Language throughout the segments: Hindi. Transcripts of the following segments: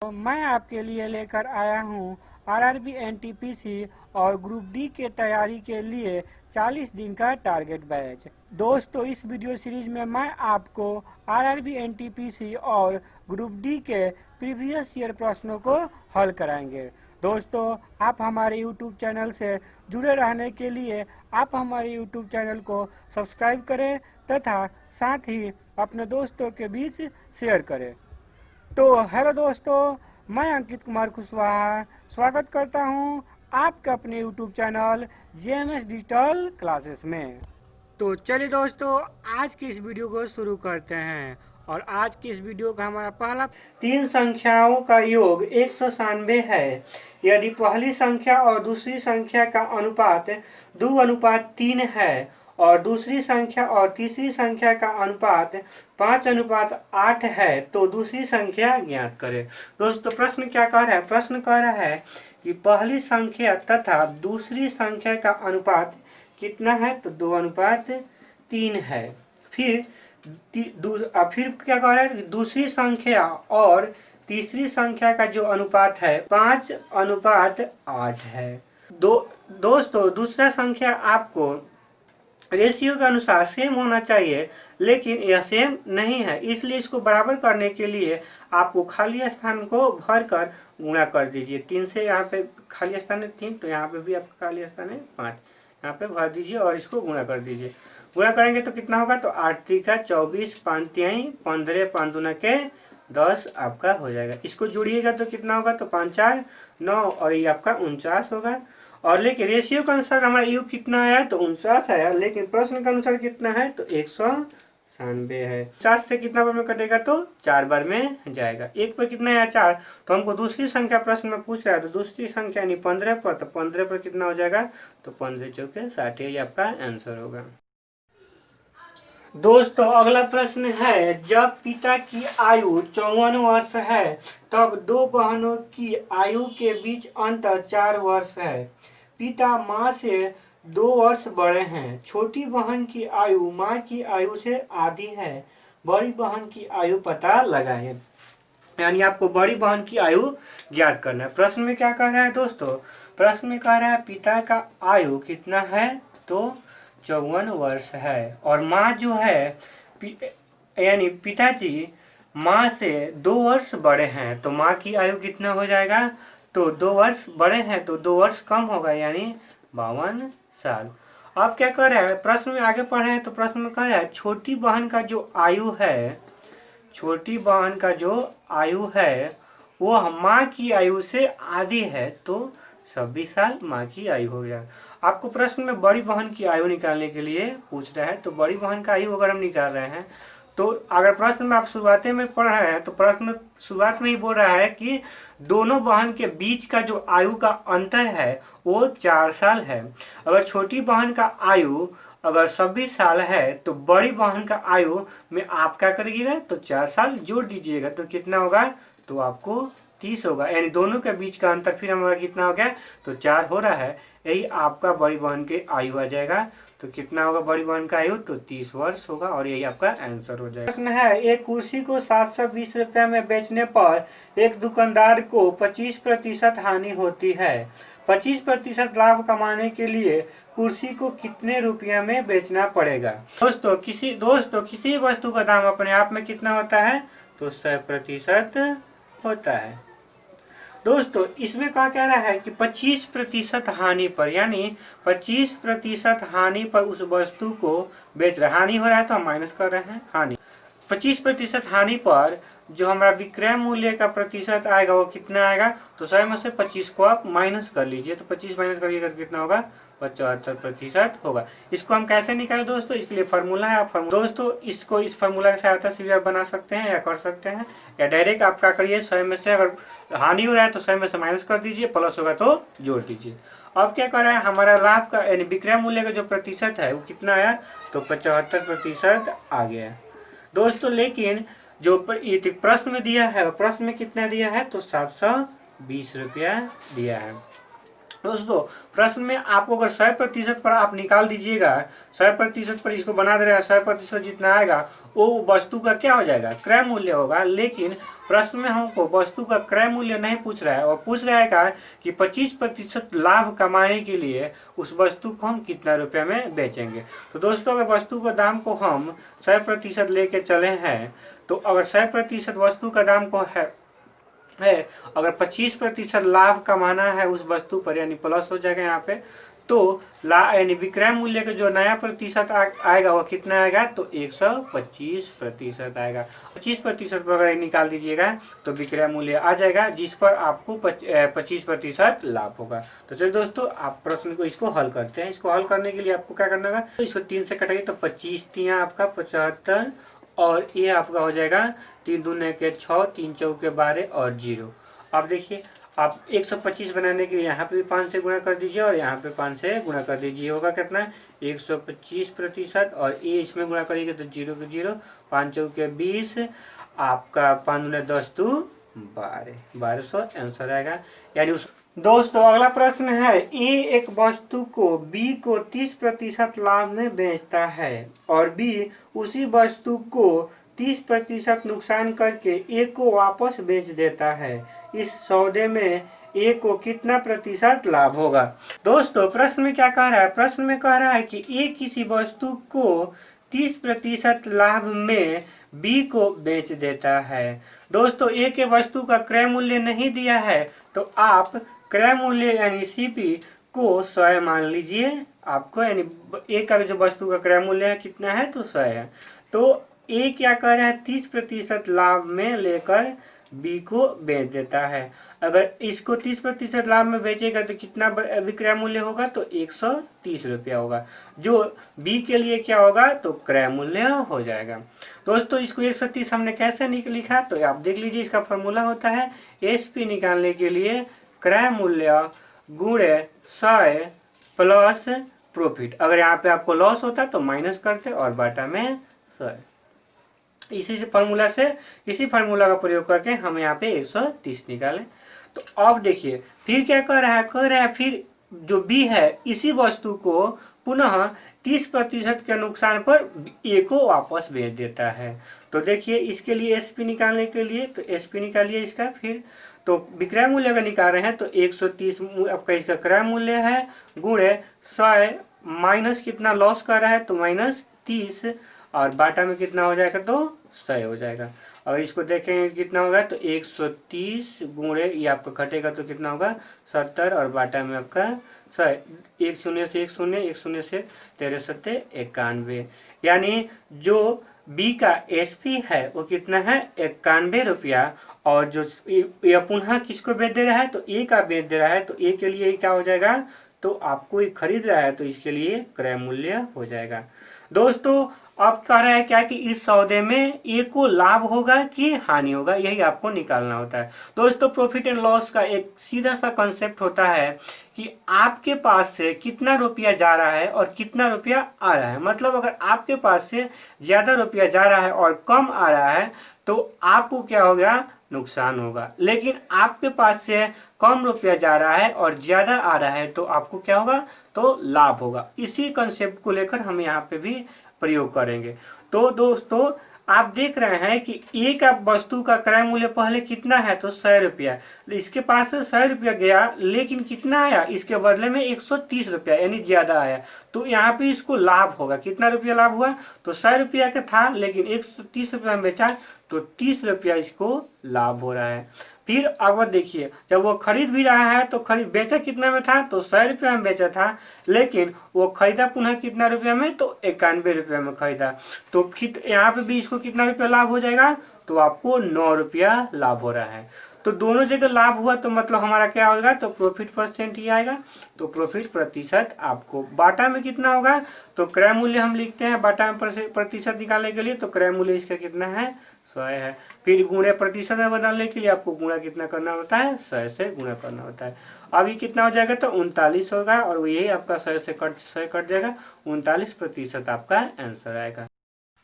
तो मैं आपके लिए लेकर आया हूँ आरआरबी एनटीपीसी और ग्रुप डी के तैयारी के लिए 40 दिन का टारगेट बैच। दोस्तों, इस वीडियो सीरीज में मैं आपको आरआरबी एनटीपीसी और ग्रुप डी के प्रीवियस ईयर प्रश्नों को हल कराएंगे। दोस्तों, आप हमारे YouTube चैनल से जुड़े रहने के लिए आप हमारे YouTube चैनल को सब्सक्राइब करें तथा साथ ही अपने दोस्तों के बीच शेयर करें। तो हेलो दोस्तों, मैं अंकित कुमार कुशवाहा स्वागत करता हूं आपके अपने YouTube channel JMS digital classes में। तो चलिए दोस्तों, आज की इस वीडियो को शुरू करते हैं। और आज की इस वीडियो का हमारा पहला तीन संख्याओं का योग 197 है। यदि पहली संख्या और दूसरी संख्या का अनुपात 2:3 है और दूसरी संख्या और तीसरी संख्या का अनुपात 5:8 है तो दूसरी संख्या ज्ञात करें। दोस्तों, प्रश्न क्या कह रहा है? प्रश्न कह रहा है कि पहली संख्या तथा दूसरी संख्या का अनुपात कितना है? तो 2:3 है। फिर क्या कह रहा है? दूसरी संख्या और तीसरी संख्या का जो अनुपात है 5:8 है। दोस्तों, दूसरा संख्या आपको रेशियो के अनुसार सेम होना चाहिए, लेकिन यह सेम नहीं है, इसलिए इसको बराबर करने के लिए आपको खाली स्थान को भरकर गुणा कर दीजिए। 3 से यहाँ पे खाली स्थान है 3, तो यहाँ पे भी आपका खाली स्थान है 5, यहाँ पे भर दीजिए और इसको गुणा कर दीजिए। गुणा करेंगे तो कितना होगा? तो 8 3 24, 5 3 15, 5 दूना के 10 आपका हो जाएगा। इसको जोड़िएगा तो कितना होगा? तो 5 4 9 और ये आपका 49 होगा। और लेकिन रेशियो के अनुसार हमारा योग कितना आया? तो 49 आया, लेकिन प्रश्न के अनुसार कितना है? तो 197 है। 50 से कितना बार में कटेगा? तो 4 बार में जाएगा। एक पर कितना है? 4। तो हमको दूसरी संख्या प्रश्न में पूछ रहा है, तो दूसरी संख्या यानी 15 पर, तो 15 पर कितना हो जाएगा? तो 15 चौके 60, ये आपका आंसर होगा। दोस्तों, अगला प्रश्न है, जब पिता की आयु 54 वर्ष है तब दो बहनों की आयु के बीच अंतर 4 वर्ष है। पिता माँ से 2 वर्ष बड़े हैं। छोटी बहन की आयु माँ की आयु से आधी है। बड़ी बहन की आयु पता लगाएं। यानी आपको बड़ी बहन की आयु ज्ञात करना है। प्रश्न में क्या कह रहा है दोस्तों? प्रश्न में कह रहा है पिता का आयु कितना है? तो 54 वर्ष है। और माँ जो है यानी पिताजी माँ से 2 वर्ष बड़े हैं, तो माँ की आयु कितना हो जाएगा? तो 2 वर्ष बड़े हैं तो 2 वर्ष कम होगा, यानी 52 साल। अब क्या कर रहा है? प्रश्न में आगे पढ़े हैं तो प्रश्न में कह रहा है छोटी बहन का जो आयु है, छोटी बहन का जो आयु है वो माँ की आयु से आधी है, तो 26 साल माँ की आयु हो गया। आपको प्रश्न में बड़ी बहन की आयु निकालने के लिए पूछ रहा है, तो बड़ी बहन का आयु अगर हम निकाल रहे हैं तो अगर प्रश्न में आप शुरुआत में पढ़ रहे हैं तो प्रश्न शुरुआत में ही बोल रहा है कि दोनों बहन के बीच का जो आयु का अंतर है वो 4 साल है। अगर छोटी बहन का आयु अगर 26 साल है तो बड़ी बहन का आयु में आप क्या करिएगा? तो 4 साल जोड़ दीजिएगा, तो कितना होगा? तो आपको 30 होगा। यानी दोनों के बीच का अंतर फिर हमारा कितना हो गया? तो 4 हो रहा है। यही आपका बड़ी बहन के आयु आ जाएगा। तो कितना होगा बड़ी बहन का आयु? तो 30 वर्ष होगा, और यही आपका आंसर हो जाएगा। प्रश्न है, एक कुर्सी को 720 रुपये में बेचने पर एक दुकानदार को 25% हानि होती है। 25% लाभ कमाने के लिए कुर्सी को कितने रुपये में बेचना पड़ेगा? दोस्तों, किसी वस्तु का दाम अपने आप में कितना होता है? तो 100% होता है। दोस्तों, इसमें क्या कह रहा है कि 25% हानि पर, यानी 25% हानि पर उस वस्तु को बेच रहा है। हानि हो रहा है तो हम माइनस कर रहे हैं हानि। 25% हानि पर जो हमारा विक्रय मूल्य का प्रतिशत आएगा वो कितना आएगा? तो 100 में से 25 को आप माइनस कर लीजिए, तो 25 माइनस करिएगा तो कितना होगा? 75% होगा। इसको हम कैसे निकालें दोस्तों? इसके लिए फार्मूला है। आप दोस्तों इसको इस फार्मूला की सहायता से भी आप बना सकते हैं या कर सकते हैं, या डायरेक्ट आप क्या करिए 100 में से अगर हानि हो रहा है तो 100 में से माइनस कर दीजिए, प्लस होगा तो जोड़ दीजिए। अब क्या कर रहा है? हमारा लाभ का यानी विक्रय मूल्य का जो प्रतिशत है वो कितना आया? तो 75% आ गया दोस्तों। लेकिन जो प्रश्न में दिया है, प्रश्न में कितना दिया है? तो 720 रुपया दिया है। दोस्तों प्रश्न में आपको अगर 100% पर आप निकाल दीजिएगा, 100% पर इसको बना दे रहा है, 100% जितना आएगा वो वस्तु का क्या हो जाएगा, क्रय मूल्य होगा। लेकिन प्रश्न में हमको वस्तु का क्रय मूल्य नहीं पूछ रहा है, और पूछ रहा है क्या कि 25% लाभ कमाने के लिए उस वस्तु को हम कितना रुपये में बेचेंगे। तो दोस्तों अगर वस्तु का दाम को हम 100% लेके चले हैं, तो अगर 100% वस्तु का दाम को है, अगर 25% लाभ कमाना है उस वस्तु पर, यानी प्लस हो जाएगा यहाँ पे, तो यानी विक्रय मूल्य का जो नया प्रतिशत आएगा वो कितना आएगा, तो 125% आएगा। 25% पर अगर निकाल दीजिएगा तो विक्रय मूल्य आ जाएगा, जिस पर आपको 25% लाभ होगा। तो चलिए दोस्तों आप प्रश्न को इसको हल करते हैं। इसको हल करने के लिए आपको क्या करना होगा, तो इसको 3 से कटाइए तो 25 तिया आपका 75, और ये आपका हो जाएगा 3 दूने के 6, 3 चौके 12 और 0। अब देखिए आप 125 बनाने के लिए यहाँ पे भी 5 से गुणा कर दीजिए और यहाँ पे 5 से गुणा कर दीजिए, होगा कितना 125%, और ये इसमें गुणा करिएगा तो 0 के 0, 5 चौके 20, आपका 5 दूने 10 दू 1200 आंसर आएगा। यानी उस दोस्तों अगला प्रश्न है, ए एक वस्तु को बी को 30% लाभ में बेचता है और बी उसी वस्तु को 30% नुकसान करके ए को वापस बेच देता है। इस सौदे में ए को कितना प्रतिशत लाभ होगा। दोस्तों प्रश्न में क्या कह रहा है, प्रश्न में कह रहा है कि ए किसी वस्तु को 30% लाभ में बी को बेच देता है। दोस्तों ए के वस्तु का क्रय मूल्य नहीं दिया है, तो आप क्रय मूल्य यानी सीपी को 100 मान लीजिए आपको, यानी ए का जो वस्तु का क्रय मूल्य है कितना है, तो 100 है। तो ए क्या कर रहा है, 30% लाभ में लेकर बी को बेच देता है। अगर इसको 30% लाभ में बेचेगा तो कितना विक्रय मूल्य होगा, तो 130 रुपया होगा, जो बी के लिए क्या होगा, तो क्रय मूल्य हो जाएगा। दोस्तों इसको 130 हमने कैसे लिखा, तो आप देख लीजिए, इसका फॉर्मूला होता है एसपी निकालने के लिए क्रय मूल्य गुणे 100 प्लस प्रॉफिट। अगर यहाँ पे आपको लॉस होता तो माइनस करते और बाटा में 100। इसी फार्मूला का प्रयोग करके हम यहाँ पे 130 निकालें। तो अब देखिए फिर क्या कर रहा है, फिर जो बी है इसी वस्तु को पुनः 30% के नुकसान पर ए को वापस भेज देता है। तो देखिए इसके लिए एसपी निकालने के लिए, तो एसपी निकालिए इसका, फिर तो विक्रय मूल्य अगर निकाल रहे हैं तो 130 आपका इसका क्रय मूल्य है, गुणे 100 माइनस कितना लॉस कर रहा है, तो -30, और बाटा में कितना हो जाएगा, तो 100 हो जाएगा। और इसको देखेंगे कितना होगा, तो 130 गुणे ये आपका घटेगा तो कितना होगा 70, और बाटा में आपका 100, 1 शून्य से 1 शून्य, 1 शून्य से 13 सत्ते 91। यानी जो बी का एसपी है वो कितना है, 91 रुपया, और जो ये पुनः किसको बेच दे रहा है, तो ए का बेच दे रहा है, तो ए के लिए क्या हो जाएगा, तो आपको ये खरीद रहा है तो इसके लिए क्रय मूल्य हो जाएगा। दोस्तों अब कह रहा है क्या कि इस सौदे में ए को लाभ होगा कि हानि होगा, यही आपको निकालना होता है। दोस्तों प्रॉफिट एंड लॉस का एक सीधा सा कंसेप्ट होता है कि आपके पास से कितना रुपया जा रहा है और कितना रुपया आ रहा है। मतलब अगर आपके पास से ज़्यादा रुपया जा रहा है और कम आ रहा है तो आपको क्या होगा, नुकसान होगा। लेकिन आपके पास से कम रुपया जा रहा है और ज़्यादा आ रहा है तो आपको क्या होगा, तो लाभ होगा। इसी कंसेप्ट को लेकर हम यहाँ पे भी प्रयोग करेंगे। तो दोस्तों आप देख रहे हैं कि ए का वस्तु का क्रय मूल्य पहले कितना है, तो 100 रुपया, इसके पास से 100 रुपया गया, लेकिन कितना आया, इसके बदले में 130 रुपया यानी ज़्यादा आया, तो यहाँ पे इसको लाभ होगा। कितना रुपया लाभ हुआ, तो 100 रुपया का था लेकिन 130 रुपया में बेचा, तो 30 रुपया इसको लाभ हो रहा है। फिर अगर देखिए जब वो खरीद भी रहा है तो बेचा कितना में था, तो 100 रुपया में बेचा था, लेकिन वो खरीदा पुनः कितना रुपया में, तो 91 रुपया में खरीदा। तो फिर यहाँ पे भी इसको कितना रुपया लाभ हो जाएगा, तो आपको 9 रुपया लाभ हो रहा है। तो दोनों जगह लाभ हुआ तो मतलब हमारा क्या होगा, तो प्रॉफिट परसेंट ही आएगा। तो प्रॉफिट प्रतिशत आपको बाटा में कितना होगा, तो क्रय मूल्य हम लिखते हैं बाटा में प्रतिशत निकालने के लिए, तो क्रय मूल्य इसका कितना है, 100 है। फिर गुणे प्रतिशत में बदलने के लिए आपको गुणा कितना करना होता है, 100 से गुणा करना होता है। अभी कितना हो जाएगा, तो 39 होगा, और यही आपका 100 से कट जाएगा, 39% आपका आंसर आएगा।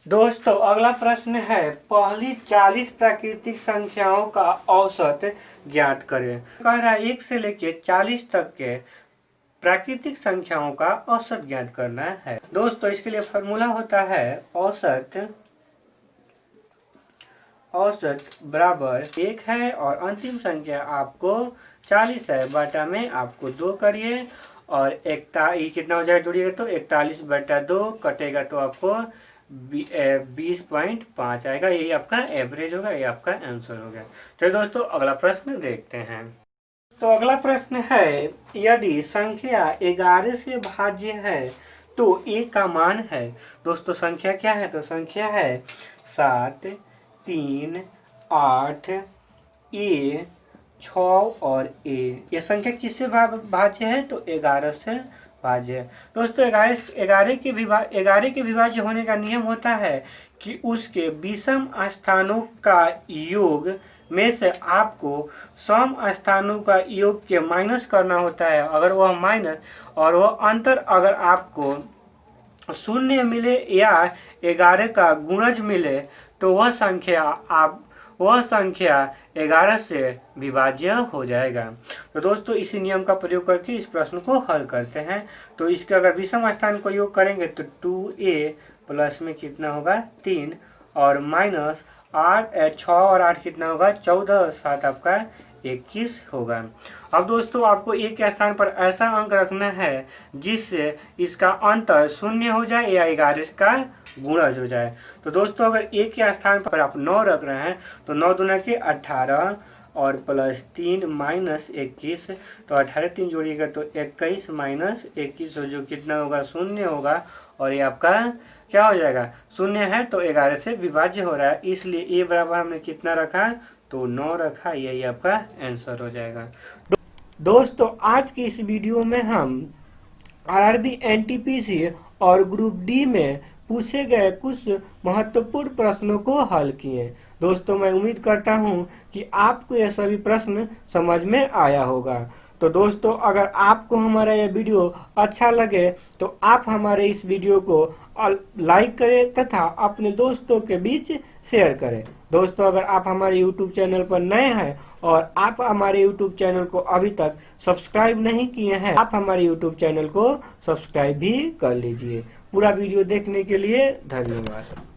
दोस्तों अगला प्रश्न है, पहली 40 प्राकृतिक संख्याओं का औसत ज्ञात करें। कह रहा है 1 से लेके 40 तक के प्राकृतिक संख्याओं का औसत ज्ञात करना है। दोस्तों इसके लिए फॉर्मूला होता है औसत बराबर 1 है और अंतिम संख्या आपको 40 है, बटा में आपको 2 करिए और ये कितना हो जाएगा जोड़िएगा तो 41/2 कटेगा तो आपको 20.5 आएगा। यही आपका एवरेज होगा, ये आपका आंसर होगा। तो दोस्तों अगला प्रश्न देखते हैं। तो अगला प्रश्न है, यदि संख्या 11 से भाज्य है तो a का मान है। दोस्तों संख्या क्या है, तो संख्या है 7, 3, 8, a, 6 और a। ये संख्या किससे भाज्य है, तो 11 से भाज्य है। दोस्तों 11 के विभाज्य होने का नियम होता है कि उसके विषम स्थानों का योग में से आपको सम स्थानों का योग के माइनस करना होता है। अगर वह माइनस और वह अंतर अगर आपको 0 मिले या 11 का गुणज मिले तो वह संख्या 11 से विभाज्य हो जाएगा। तो दोस्तों इसी नियम का प्रयोग करके इस प्रश्न को हल करते हैं। तो इसके अगर विषम स्थान को योग करेंगे तो 2a प्लस में कितना होगा 3 और माइनस 6 और 8 कितना होगा 14, 7 आपका 21 होगा। अब दोस्तों आपको a के स्थान पर ऐसा अंक रखना है जिससे इसका अंतर 0 हो जाए या 11 का गुणज हो जाए। तो दोस्तों अगर a के स्थान पर आप 9 रख रहे हैं तो 9 दूना के 18 और प्लस 3 माइनस 21, तो 18 3 जोड़िएगा तो 21 माइनस 21 जो कितना होगा 0 होगा और ये आपका क्या हो जाएगा 0 है तो 11 से विभाज्य हो रहा है, इसलिए a बराबर हमने कितना रखा तो 9 रखा, यही आपका आंसर हो जाएगा। दोस्तों आज की इस वीडियो में हम आरआरबी एनटीपीसी और ग्रुप डी में पूछे गए कुछ महत्वपूर्ण प्रश्नों को हल किए। दोस्तों मैं उम्मीद करता हूं कि आपको यह सभी प्रश्न समझ में आया होगा। तो दोस्तों अगर आपको हमारा यह वीडियो अच्छा लगे तो आप हमारे इस वीडियो को लाइक करें तथा अपने दोस्तों के बीच शेयर करें। दोस्तों अगर आप हमारे YouTube चैनल पर नए हैं और आप हमारे YouTube चैनल को अभी तक सब्सक्राइब नहीं किए हैं, आप हमारे YouTube चैनल को सब्सक्राइब भी कर लीजिए। पूरा वीडियो देखने के लिए धन्यवाद।